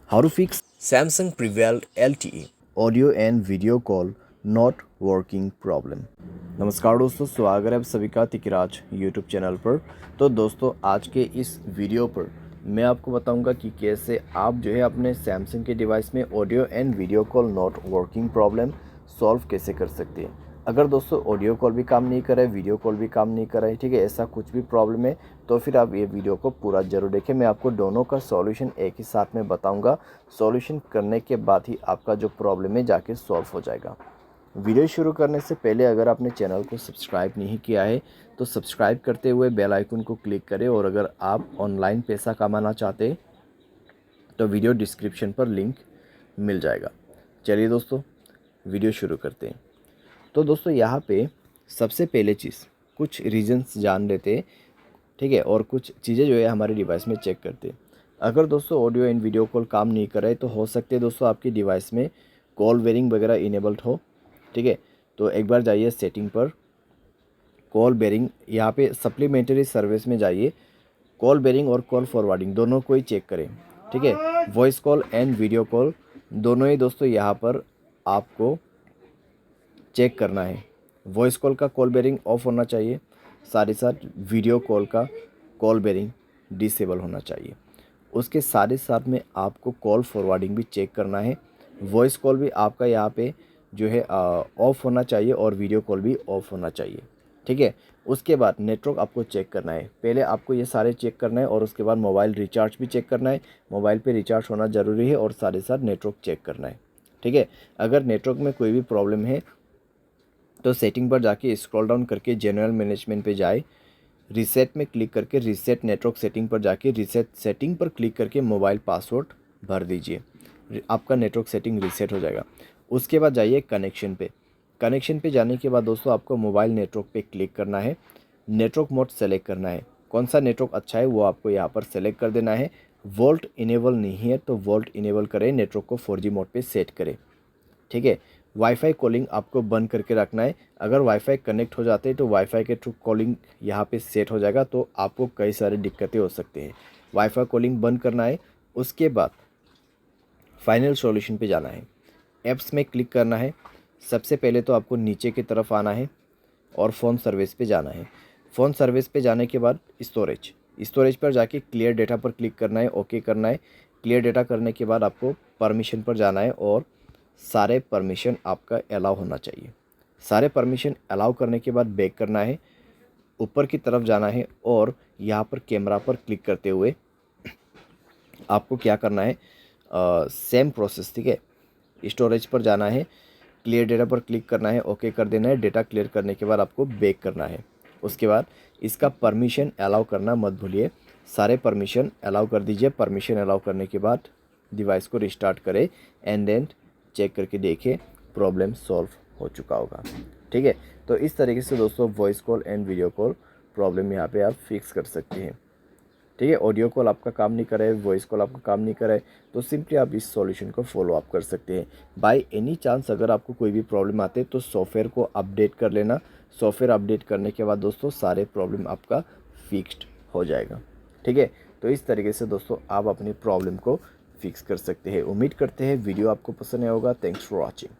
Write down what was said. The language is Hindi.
How to fix Samsung Prevail LTE audio and video call not working problem। नमस्कार दोस्तों, स्वागत है आप सभी का तिकराज यूट्यूब चैनल पर। तो दोस्तों, आज के इस वीडियो पर मैं आपको बताऊंगा कि कैसे आप जो है अपने सैमसंग के डिवाइस में audio and video call not working problem solve कैसे कर सकते हैं। अगर दोस्तों ऑडियो कॉल भी काम नहीं कर रहा है, वीडियो कॉल भी काम नहीं कर रहा है, ठीक है, ऐसा कुछ भी प्रॉब्लम है तो फिर आप ये वीडियो को पूरा ज़रूर देखें। मैं आपको दोनों का सॉल्यूशन एक ही साथ में बताऊंगा। सॉल्यूशन करने के बाद ही आपका जो प्रॉब्लम है जाके सॉल्व हो जाएगा। वीडियो शुरू करने से पहले अगर आपने चैनल को सब्सक्राइब नहीं किया है तो सब्सक्राइब करते हुए बेल आइकन को क्लिक करें, और अगर आप ऑनलाइन पैसा कमाना चाहते हैं तो वीडियो डिस्क्रिप्शन पर लिंक मिल जाएगा। चलिए दोस्तों, वीडियो शुरू करते हैं। तो दोस्तों, यहाँ पे सबसे पहले चीज़ कुछ रीजंस जान लेते हैं, ठीक है, और कुछ चीज़ें जो है हमारे डिवाइस में चेक करते हैं। अगर दोस्तों ऑडियो एंड वीडियो कॉल काम नहीं कर रहा है तो हो सकते हैं दोस्तों आपकी डिवाइस में कॉल बेरिंग वगैरह इनेबल्ड हो, ठीक है। तो एक बार जाइए सेटिंग पर, कॉल बेरिंग, यहाँ पे सप्लीमेंट्री सर्विस में जाइए, कॉल बेरिंग और कॉल फॉरवर्डिंग दोनों को ही चेक करें, ठीक है। Voice call and video call दोनों ही दोस्तों यहाँ पर आपको चेक करना है। वॉइस कॉल का कॉल बेरिंग ऑफ होना चाहिए, साथ ही साथ वीडियो कॉल का कॉल बेरिंग डिसेबल होना चाहिए। उसके साथ ही साथ में आपको कॉल फॉरवर्डिंग भी चेक करना है। वॉइस कॉल भी आपका यहाँ पे जो है ऑफ होना चाहिए और वीडियो कॉल भी ऑफ होना चाहिए, ठीक है। उसके बाद नेटवर्क आपको चेक करना है। पहले आपको ये सारे चेक करना है और उसके बाद मोबाइल रिचार्ज भी चेक करना है। मोबाइल पे रिचार्ज होना ज़रूरी है और साथ ही साथ नेटवर्क चेक करना है, ठीक है। अगर नेटवर्क में कोई भी प्रॉब्लम है तो सेटिंग पर जाके स्क्रॉल डाउन करके जनरल मैनेजमेंट पे जाए, रीसेट में क्लिक करके रीसेट नेटवर्क सेटिंग पर जाके रीसेट सेटिंग पर क्लिक करके मोबाइल पासवर्ड भर दीजिए, आपका नेटवर्क सेटिंग रीसेट हो जाएगा। उसके बाद जाइए कनेक्शन पे। कनेक्शन पे जाने के बाद दोस्तों आपको मोबाइल नेटवर्क पे क्लिक करना है, नेटवर्क मोड सेलेक्ट करना है। कौन सा नेटवर्क अच्छा है वो आपको यहाँ पर सेलेक्ट कर देना है। वोल्ट इनेबल नहीं है तो वोल्ट इनेबल करें, नेटवर्क को 4G मोड पे सेट करें, ठीक है। वाईफाई कॉलिंग आपको बंद करके रखना है। अगर वाईफाई कनेक्ट हो जाते हैं तो वाईफाई के थ्रू कॉलिंग यहाँ पे सेट हो जाएगा, तो आपको कई सारी दिक्कतें हो सकती हैं। वाईफाई कॉलिंग बंद करना है। उसके बाद फाइनल सॉल्यूशन पे जाना है, ऐप्स में क्लिक करना है। सबसे पहले तो आपको नीचे की तरफ आना है और फ़ोन सर्विस पे जाना है। फ़ोन सर्विस पे जाने के बाद स्टोरेज पर जाके क्लियर डेटा पर क्लिक करना है, ओके करना है। क्लियर डेटा करने के बाद आपको परमिशन पर जाना है और सारे परमिशन आपका अलाउ होना चाहिए। सारे परमिशन अलाउ करने के बाद बैक करना है, ऊपर की तरफ जाना है और यहाँ पर कैमरा पर क्लिक करते हुए आपको क्या करना है, सेम प्रोसेस, ठीक है। स्टोरेज पर जाना है, क्लियर डेटा पर क्लिक करना है, ओके कर देना है। डेटा क्लियर करने के बाद आपको बैक करना है। उसके बाद इसका परमिशन अलाउ करना मत भूलिए, सारे परमिशन अलाउ कर दीजिए। परमिशन अलाउ करने के बाद डिवाइस को रिस्टार्ट करें एंड देन चेक करके देखें, प्रॉब्लम सॉल्व हो चुका होगा, ठीक है। तो इस तरीके से दोस्तों voice call and video call problem यहाँ पे आप फिक्स कर सकते हैं, ठीक है। ऑडियो कॉल आपका काम नहीं करे, वॉइस कॉल आपका काम नहीं करे तो सिंपली आप इस सॉल्यूशन को फॉलो अप कर सकते हैं। बाय एनी चांस अगर आपको कोई भी प्रॉब्लम आते तो सॉफ्टवेयर को अपडेट कर लेना। सॉफ्टवेयर अपडेट करने के बाद दोस्तों सारे प्रॉब्लम आपका फिक्स्ड हो जाएगा, ठीक है। तो इस तरीके से दोस्तों आप अपनी प्रॉब्लम को फिक्स कर सकते हैं। उम्मीद करते हैं वीडियो आपको पसंद आया होगा। Thanks for watching.